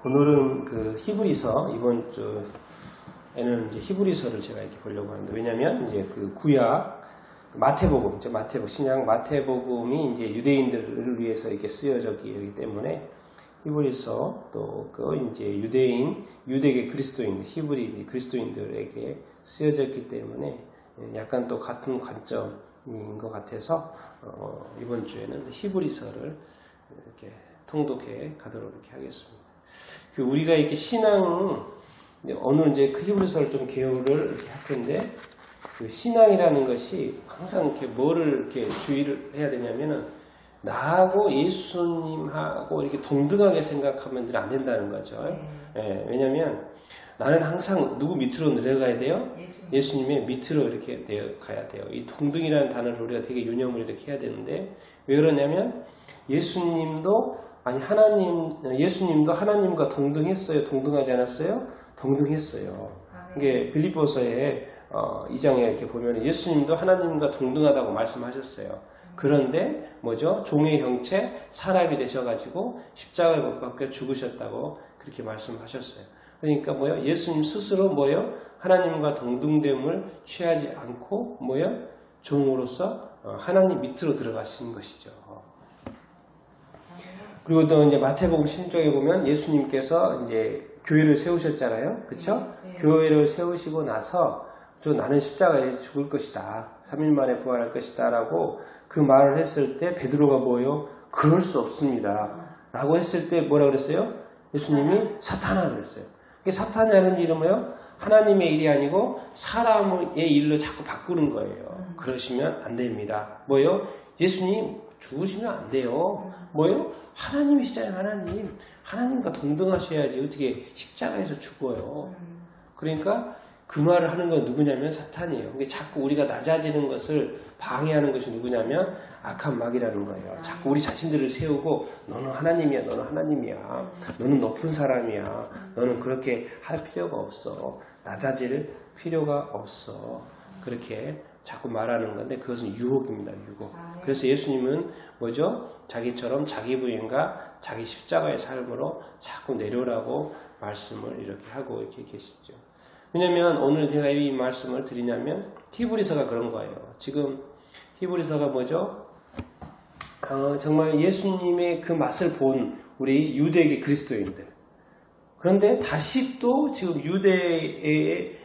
오늘은 그 히브리서 이번 주에는 이제 히브리서를 제가 이렇게 보려고 하는데, 왜냐면 이제 그 구약 마태복음, 신약 마태복음이 이제 유대인들을 위해서 이렇게 쓰여졌기 때문에 히브리서 또 그 이제 유대계 그리스도인들, 히브리 그리스도인들에게 쓰여졌기 때문에 약간 또 같은 관점인 것 같아서 이번 주에는 히브리서를 이렇게 통독해 가도록 이렇게 하겠습니다. 우리가 이렇게 오늘 이제 그 히브리서를 좀 개요를 이렇게 할 건데, 그 신앙이라는 것이 항상 이렇게 뭐를 이렇게 주의를 해야 되냐면은, 나하고 예수님하고 이렇게 동등하게 생각하면 안 된다는 거죠. 왜냐면 나는 항상 누구 밑으로 내려가야 돼요? 예수님의 밑으로 이렇게 내려가야 돼요. 이 동등이라는 단어를 우리가 되게 유념을 이렇게 해야 되는데, 왜 그러냐면 예수님도 하나님과 동등했어요? 동등하지 않았어요? 동등했어요. 이게 빌립보서에 2장에 이렇게 보면 예수님도 하나님과 동등하다고 말씀하셨어요. 그런데 뭐죠? 종의 형체 사람이 되셔가지고 십자가에 못 박혀 죽으셨다고 그렇게 말씀하셨어요. 그러니까 뭐요? 예수님 스스로 뭐요? 하나님과 동등됨을 취하지 않고 뭐요? 종으로서 하나님 밑으로 들어가신 것이죠. 그리고 또 이제 마태복음 16장에 보면 예수님께서 이제 교회를 세우셨잖아요. 그렇죠? 교회를 세우시고 나서 나는 십자가에 죽을 것이다. 3일 만에 부활할 것이다. 라고 그 말을 했을 때 베드로가 뭐예요? 그럴 수 없습니다. 라고 했을 때 뭐라 그랬어요? 예수님이 사탄아 그랬어요. 사탄이라는 일은 뭐예요? 하나님의 일이 아니고 사람의 일로 자꾸 바꾸는 거예요. 그러시면 안 됩니다. 뭐예요? 예수님 죽으시면 안 돼요. 뭐예요? 하나님이시잖아요. 하나님과 동등하셔야지 어떻게 십자가에서 죽어요. 그러니까 그 말을 하는 건 누구냐면 사탄이에요. 자꾸 우리가 낮아지는 것을 방해하는 것이 누구냐면 악한 마귀라는 거예요. 자꾸 우리 자신들을 세우고 너는 하나님이야, 너는 하나님이야, 너는 높은 사람이야, 너는 그렇게 할 필요가 없어, 낮아질 필요가 없어, 그렇게 자꾸 말하는 건데 그것은 유혹입니다. 유혹. 그래서 예수님은 뭐죠? 자기처럼 자기 부인과 자기 십자가의 삶으로 자꾸 내려오라고 말씀을 이렇게 하고 이렇게 계시죠. 왜냐면 오늘 제가 이 말씀을 드리냐면 히브리서가 그런 거예요. 지금 히브리서가 뭐죠? 정말 예수님의 그 맛을 본 우리 유대계 그리스도인들. 그런데 다시 또 지금 유대인의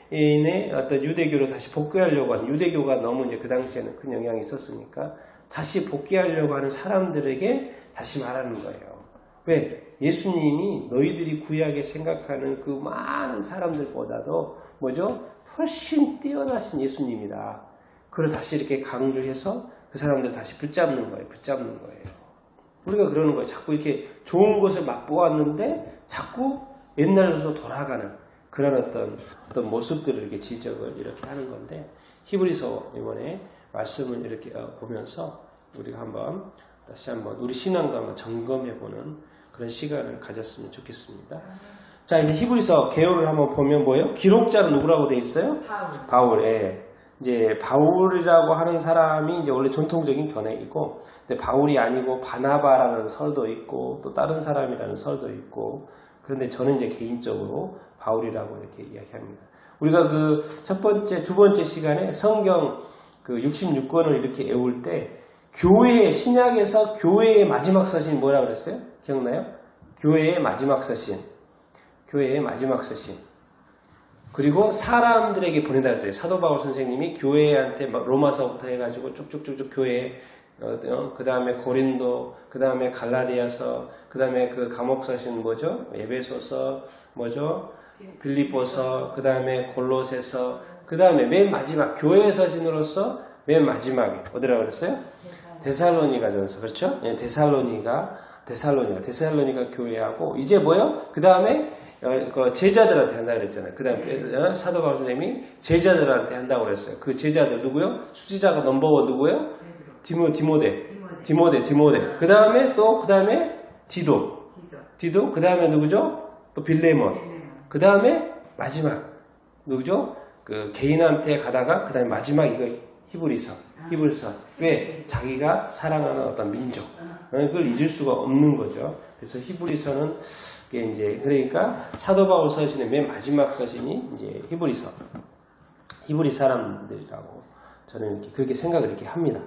어떤 유대교로 다시 복귀하려고 하는, 유대교가 너무 이제 그 당시에는 큰 영향이 있었으니까 다시 복귀하려고 하는 사람들에게 다시 말하는 거예요. 왜? 예수님이 너희들이 구약에 생각하는 그 많은 사람들보다도 뭐죠? 훨씬 뛰어나신 예수님이다. 그걸 다시 이렇게 강조해서 그 사람들 다시 붙잡는 거예요. 우리가 그러는 거예요. 자꾸 이렇게 좋은 것을 맛보았는데 자꾸 옛날로 돌아가는 그런 어떤 모습들을 이렇게 지적을 이렇게 하는 건데, 히브리서 이번에 말씀을 이렇게 보면서 우리가 다시 한번 우리 신앙도 한번 점검해보는 그런 시간을 가졌으면 좋겠습니다. 자, 이제 히브리서 개요를 한번 보면 뭐예요? 기록자는 누구라고 돼 있어요? 바울. 이제 바울이라고 하는 사람이 이제 원래 전통적인 견해이고, 근데 바울이 아니고 바나바라는 설도 있고 또 다른 사람이라는 설도 있고, 그런데 저는 이제 개인적으로 바울이라고 이렇게 이야기합니다. 우리가 그 두 번째 시간에 성경 그 66권을 이렇게 외울 때 신약에서 교회의 마지막 서신 뭐라고 그랬어요? 기억나요? 교회의 마지막 서신. 그리고 사람들에게 보낸다 그랬어요. 사도 바울 선생님이 교회한테 로마서부터 해가지고 쭉쭉쭉쭉 교회, 그 다음에 고린도, 그 다음에 갈라디아서, 그 다음에 그 감옥서신 뭐죠? 에베소서, 뭐죠? 빌립보서, 그 다음에 골로새서, 그 다음에 맨 마지막 교회 서신으로서 맨 마지막에 어디라고 그랬어요? 데살로니가전서. 그렇죠? 데살로니가 교회하고, 이제 뭐요? 그 다음에 제자들한테 한다고 그랬잖아요. 그 다음에 사도 바울 선생님이 제자들한테 한다고 그랬어요. 그 제자들 누구요? 수지자가 넘버원 누구요? 디모데. 그 다음에 디도. 그 다음에 누구죠? 또 빌레몬. 그 다음에 마지막 누구죠? 그 개인한테 가다가 그 다음에 마지막 이거 히브리서. 왜? 자기가 사랑하는 어떤 민족, 그걸 잊을 수가 없는 거죠. 그래서 히브리서는 이제 그러니까 사도 바울 서신의 맨 마지막 서신이 이제 히브리서, 히브리 사람들이라고 저는 이렇게 그렇게 생각을 이렇게 합니다.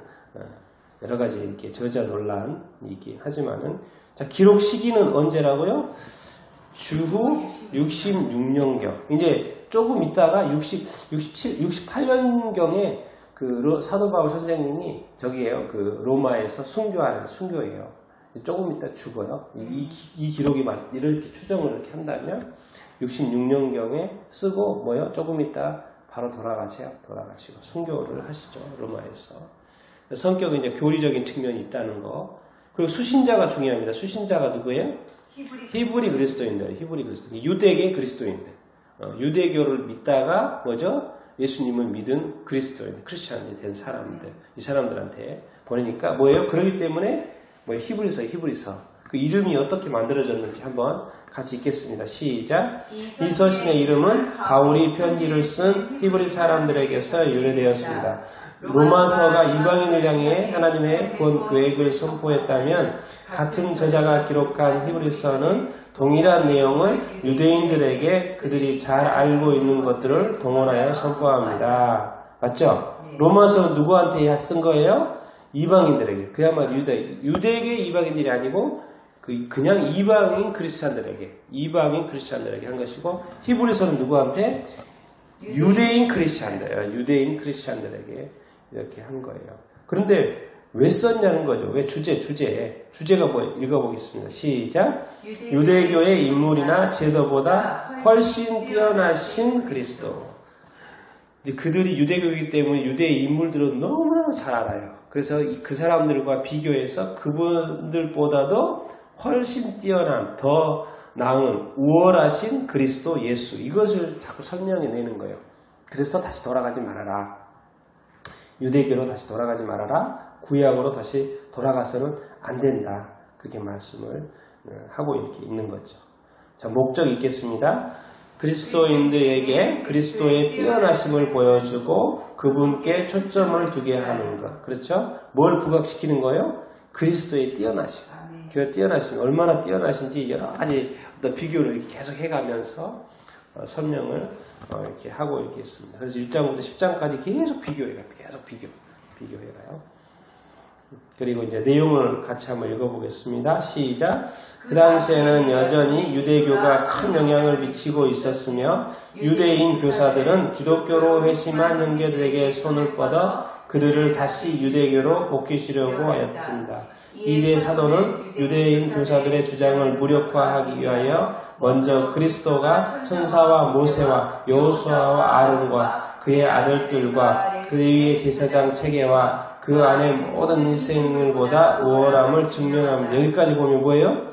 여러 가지 이렇게 저자 논란이 있긴 하지만은 자, 기록 시기는 언제라고요? 주후 66년경. 이제 조금 있다가 68년경에 그 사도 바울 선생님이 저기에요. 그 로마에서 순교예요. 조금 있다 죽어요. 이 기록이 이렇게 추정을 이렇게 한다면 66년경에 쓰고 뭐요? 조금 있다 바로 돌아가시고 순교를 하시죠. 로마에서. 성격은 이제 교리적인 측면이 있다는 거. 그리고 수신자가 중요합니다. 수신자가 누구예요? 히브리 그리스도인들. 히브리 그리스도인. 유대계 그리스도인들. 유대교를 믿다가 뭐죠? 예수님을 믿은 그리스도인, 크리스찬이 된 사람들. 이 사람들한테 보내니까 뭐예요? 그렇기 때문에 뭐 히브리서. 그 이름이 어떻게 만들어졌는지 한번 같이 읽겠습니다. 시작. 이 서신의 이름은 바울이 편지를 쓴 히브리 사람들에게서 유래되었습니다. 로마서가 이방인을 향해 하나님의 구원 계획을 선포했다면 같은 저자가 기록한 히브리서는 동일한 내용을 유대인들에게 그들이 잘 알고 있는 것들을 동원하여 선포합니다. 맞죠? 로마서는 누구한테 쓴 거예요? 이방인들에게. 그야말로 유대계 이방인들이 아니고 그냥 이방인 크리스찬들에게 한 것이고, 히브리서는 누구한테? 유대인 크리스찬들에게 이렇게 한 거예요. 그런데 왜 썼냐는 거죠. 왜 주제가 뭐 읽어보겠습니다. 시작. 유대교의 인물이나 제도보다 훨씬 뛰어나신 그리스도. 이제 그들이 유대교이기 때문에 유대의 인물들은 너무나 잘 알아요. 그래서 그 사람들과 비교해서 그분들보다도 훨씬 뛰어난, 더 나은, 우월하신 그리스도 예수. 이것을 자꾸 설명해내는 거예요. 그래서 다시 돌아가지 말아라. 유대교로 다시 돌아가지 말아라. 구약으로 다시 돌아가서는 안 된다. 그렇게 말씀을 하고 이렇게 있는 거죠. 자, 목적 있겠습니다. 그리스도인들에게 그리스도의 뛰어나심을 보여주고 그분께 초점을 두게 하는 것. 그렇죠? 뭘 부각시키는 거예요? 그리스도의 뛰어나심. 그 뛰어나심, 얼마나 뛰어나신지 여러 가지 비교를 이렇게 계속 해가면서 설명을 이렇게 하고 이렇게 했습니다. 그래서 1장부터 10장까지 계속 비교해가요. 비교해가요. 그리고 이제 내용을 같이 한번 읽어보겠습니다. 시작. 그 당시에는 여전히 유대교가 큰 영향을 미치고 있었으며 유대인 교사들은 기독교로 회심한 형제들에게 손을 뻗어 그들을 다시 유대교로 복귀시려고 하였습니다. 이제 사도는 유대인 교사들의 주장을 무력화하기 위하여 먼저 그리스도가 천사와 모세와 여호수아와 아론과 그의 아들들과 그 위의 제사장 체계와 그 안에 모든 인생들보다 우월함을 증명합니다. 여기까지 보면 뭐예요?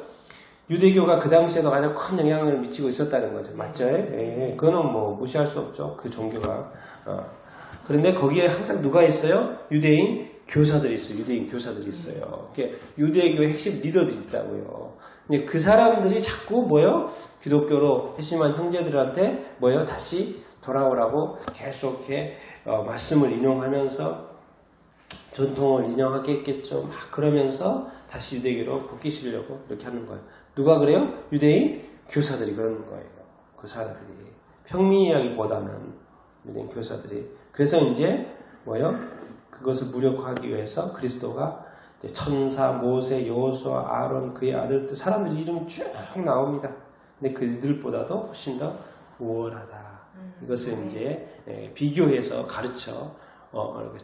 유대교가 그 당시에도 가장 큰 영향을 미치고 있었다는 거죠. 맞죠? 그거는 뭐 무시할 수 없죠. 그 종교가. 그런데 거기에 항상 누가 있어요? 유대인 교사들이 있어요. 유대교의 핵심 리더들이 있다고요. 근데 그 사람들이 자꾸 뭐요? 기독교로 회심한 형제들한테 뭐요? 다시 돌아오라고 계속 이렇게 말씀을 인용하면서 전통을 인용하겠죠. 막 그러면서 다시 유대교로 복귀시려고 이렇게 하는 거예요. 누가 그래요? 유대인 교사들이 그러는 거예요. 그 사람들이 평민이라기보다는 유대인 교사들이. 그래서 이제 뭐요? 그것을 무력화하기 위해서 그리스도가 이제 천사, 모세, 여호수아, 아론, 그의 아들들 사람들 이름이 쭉 나옵니다. 근데 그들보다도 훨씬 더 우월하다. 이것을 이제 비교해서 가르쳐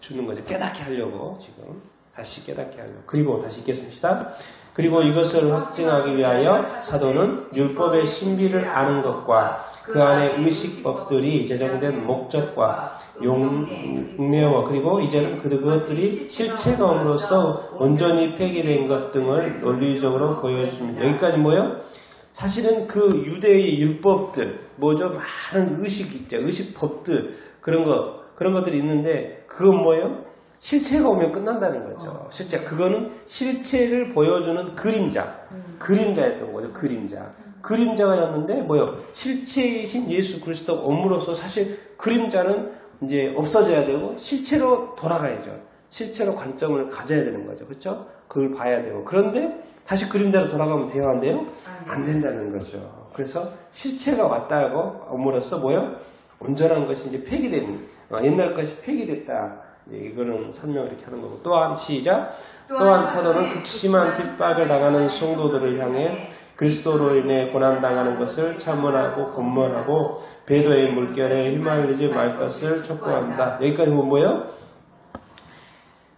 주는 거죠. 깨닫게 하려고 지금 다시 깨닫게 하려고. 그리고 다시 읽겠습니다. 그리고 이것을 확증하기 위하여 사도는 율법의 신비를 아는 것과 그 안에 의식법들이 제정된 목적과 용례와 그리고 이제는 그것들이 실체감으로써 온전히 폐기된 것 등을 논리적으로 보여줍니다. 여기까지 뭐예요? 사실은 그 유대의 율법들, 뭐죠? 많은 의식 있죠. 의식법들, 그런 것들이 있는데, 그건 뭐예요? 실체가 오면 끝난다는 거죠. 실제, 그거는 실체를 보여주는 그림자였던 거죠. 그림자가였는데, 뭐예요? 실체이신 예수 그리스도가 옴으로써 사실 그림자는 이제 없어져야 되고, 실체로 돌아가야죠. 실제로 관점을 가져야 되는 거죠. 그렇죠? 그걸 봐야 되고. 그런데 다시 그림자로 돌아가면 돼요? 안 돼요? 안 된다는 거죠. 그래서 실체가 왔다고 함으로써 뭐요? 온전한 것이 이제 폐기된, 옛날 것이 폐기됐다. 이거는 설명을 이렇게 하는 거고. 또한 시작. 또한 사도는 극심한 핍박을 당하는 성도들을 향해 그리스도로 인해 고난당하는 것을 참문하고 권면하고 배도의 물결에 휘말리지 말 것을 촉구한다. 여기까지 보면 뭐예요?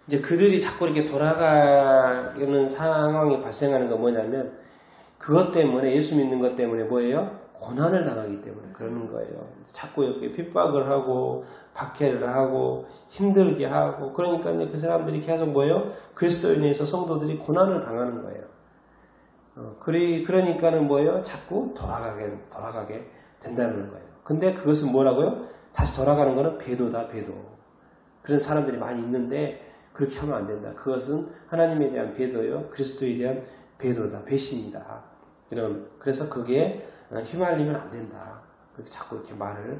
이제 그들이 자꾸 이렇게 돌아가는 상황이 발생하는 건 뭐냐면 그것 때문에 예수 믿는 것 때문에 뭐예요? 고난을 당하기 때문에 그러는 거예요. 자꾸 이렇게 핍박을 하고 박해를 하고 힘들게 하고 그러니까 그 사람들이 계속 뭐예요? 그리스도에 인해서 성도들이 고난을 당하는 거예요. 그러니까는 뭐예요? 자꾸 돌아가게 된다는 거예요. 근데 그것은 뭐라고요? 다시 돌아가는 거는 배도다, 배도. 그런 사람들이 많이 있는데 그렇게 하면 안 된다. 그것은 하나님에 대한 배도요. 그리스도에 대한 배도다, 배신이다. 그래서 거기에 휘말리면 안 된다. 그렇게 자꾸 이렇게 말을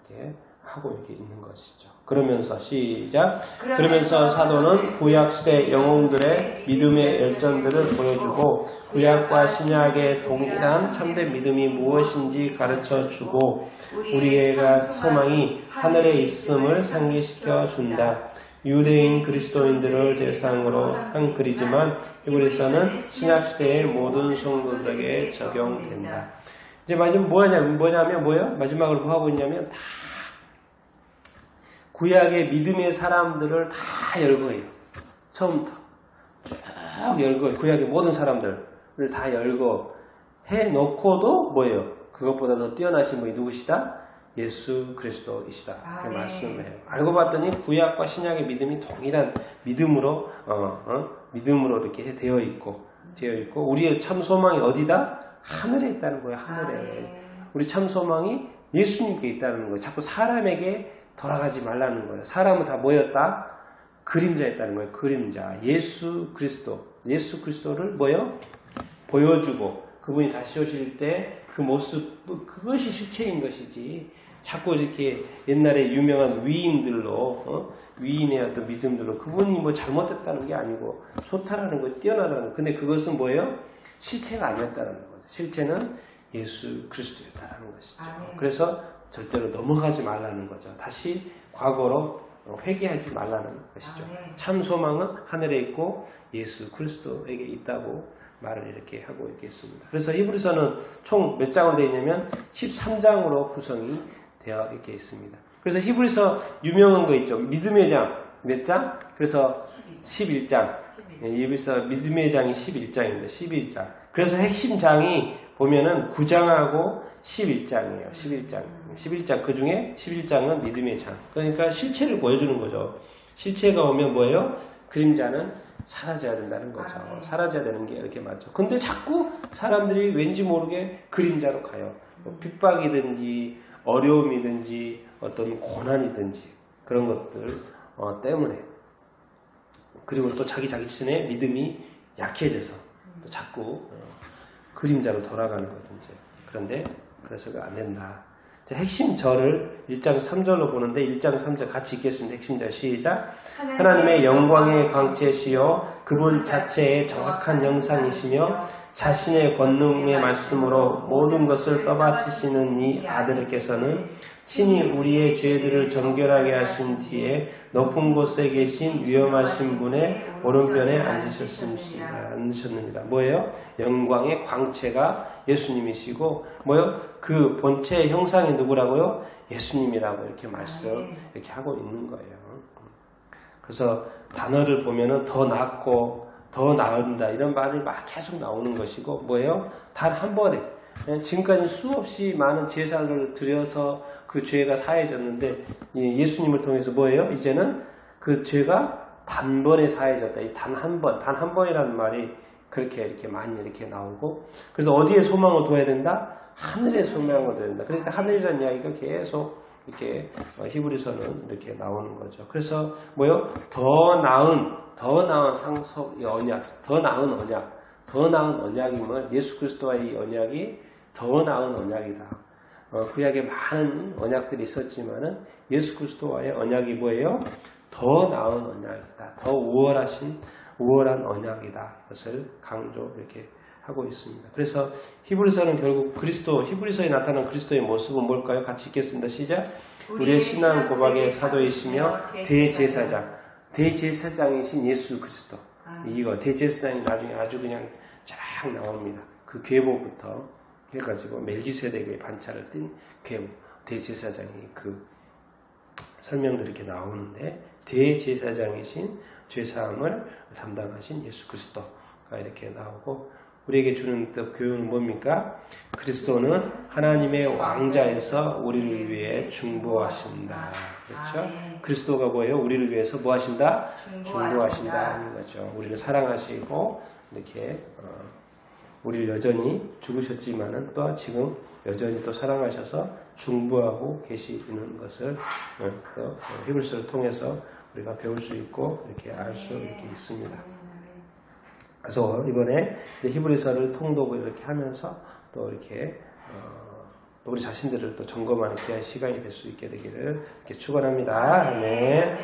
이렇게 하고 이렇게 있는 것이죠. 그러면서 시작. 그러면서 사도는 구약시대 영웅들의 믿음의 열전들을 보여주고 구약과 신약의 동일한 참된 믿음이 무엇인지 가르쳐주고 우리가 소망이 하늘에 있음을 상기시켜 준다. 유대인 그리스도인들을 대상으로 한 글이지만 히브리서는 신약시대의 모든 성도들에게 적용된다. 이제 마지막 뭐냐면 뭐예요? 마지막으로 뭐 하고 있냐면 다 구약의 믿음의 사람들을 다 열거해요. 처음부터 쭉 열거, 구약의 모든 사람들을 다 열거 해놓고도 뭐예요? 그것보다 더 뛰어나신 분이 누구시다? 예수 그리스도이시다. 이렇게 말씀해요. 알고 봤더니 구약과 신약의 믿음이 동일한 믿음으로 믿음으로 이렇게 되어 있고 우리의 참 소망이 어디다? 하늘에 있다는 거예요. 하늘에. 우리 참 소망이 예수님께 있다는 거예요. 자꾸 사람에게 돌아가지 말라는 거예요. 사람은 다 뭐였다? 그림자였다는 거예요. 그림자. 예수 그리스도를 뭐요? 보여주고 그분이 다시 오실 때 그 모습, 그것이 실체인 것이지. 자꾸 이렇게 옛날에 유명한 위인들로 위인의 어떤 믿음들로 그분이 뭐 잘못됐다는 게 아니고 좋다라는 거, 뛰어나다는 거. 근데 그것은 뭐예요? 실체가 아니었다는 거죠. 실체는 예수 그리스도였다는 것이죠. 그래서 절대로 넘어가지 말라는 거죠. 다시 과거로 회개하지 말라는 것이죠. 참 소망은 하늘에 있고 예수 그리스도에게 있다고 말을 이렇게 하고 있겠습니다. 그래서 히브리서는 총 몇 장으로 되어 있냐면 13장으로 구성이 되어 이렇게 있습니다. 그래서 히브리서 유명한 거 있죠. 믿음의 장 몇 장? 그래서 11장. 히브리서 믿음의 장이 11장입니다. 11장. 그래서 핵심 장이 보면은 9장하고 11장이에요. 11장. 그 중에 11장은 믿음의 장. 그러니까 실체를 보여주는 거죠. 실체가 오면 뭐예요? 그림자는 사라져야 된다는 거죠. 사라져야 되는 게 이렇게 맞죠. 근데 자꾸 사람들이 왠지 모르게 그림자로 가요. 뭐 핍박이든지 어려움이든지 어떤 고난이든지 그런 것들 때문에 그리고 또 자기 자신의 믿음이 약해져서 또 자꾸 그림자로 돌아가는 거죠. 이제. 그런데 그래서가 안 된다. 핵심 절을 1장 3절로 보는데 1장 3절 같이 읽겠습니다. 핵심절 시작. 하나님의 영광의 광채시요 그분 자체의 정확한 형상이시며 자신의 권능의 말씀으로 모든 것을 떠받치시는 이 아들께서는 친히 우리의 죄들을 정결하게 하신 뒤에 높은 곳에 계신 위엄하신 분의 오른편에 앉으셨느니라. 뭐예요? 영광의 광채가 예수님이시고 뭐요? 그 본체의 형상이 누구라고요? 예수님이라고 이렇게 이렇게 하고 있는 거예요. 그래서 단어를 보면은 더 낫고 더 나은다 이런 말이 막 계속 나오는 것이고 뭐예요? 단 한 번에 지금까지 수없이 많은 제사를 드려서 그 죄가 사해졌는데 예수님을 통해서 뭐예요? 이제는 그 죄가 단번에 사해졌다. 이 단 한 번이라는 말이 그렇게 이렇게 많이 이렇게 나오고 그래서 어디에 소망을 둬야 된다? 하늘에 소망을 둬야 된다. 그러니까 하늘이라는 이야기가 계속 이렇게 히브리서는 이렇게 나오는 거죠. 그래서 뭐요? 더 나은 상속의 언약, 더 나은 언약임을 예수 그리스도와의 이 언약이 더 나은 언약이다. 구약에 많은 언약들이 있었지만은 예수 그리스도와의 언약이 뭐예요? 더 나은 언약이다. 더 우월한 언약이다. 이것을 강조 이렇게 하고 있습니다. 그래서 히브리서는 결국 히브리서에 나타난 그리스도의 모습은 뭘까요? 같이 읽겠습니다. 시작. 우리의 신앙 고백의 사도이시며 대제사장이신 예수 그리스도. 이거 대제사장이 나중에 아주 그냥 쫙 나옵니다. 그 계보부터 해가지고 멜기세덱의 반차를 띤 계보, 대제사장이 그 설명들이 이렇게 나오는데 대제사장이신 죄사함을 담당하신 예수 그리스도가 이렇게 나오고 우리에게 주는 또 교훈은 뭡니까? 그리스도는 하나님의 왕자에서 우리를 위해 중보하신다. 그렇죠? 그리스도가 뭐예요? 우리를 위해서 뭐 하신다? 중보하신다 하는 거죠. 우리를 사랑하시고 이렇게 우리를 여전히 죽으셨지만은 또 지금 여전히 또 사랑하셔서 중보하고 계시는 것을 또 히브리서를 통해서 우리가 배울 수 있고 이렇게 알 수 이렇게 있습니다. 그래서 이번에 이제 히브리서를 통독을 이렇게 하면서 또 이렇게 우리 자신들을 또 점검하는 귀한 시간이 될 수 있게 되기를 이렇게 축원합니다. 아멘.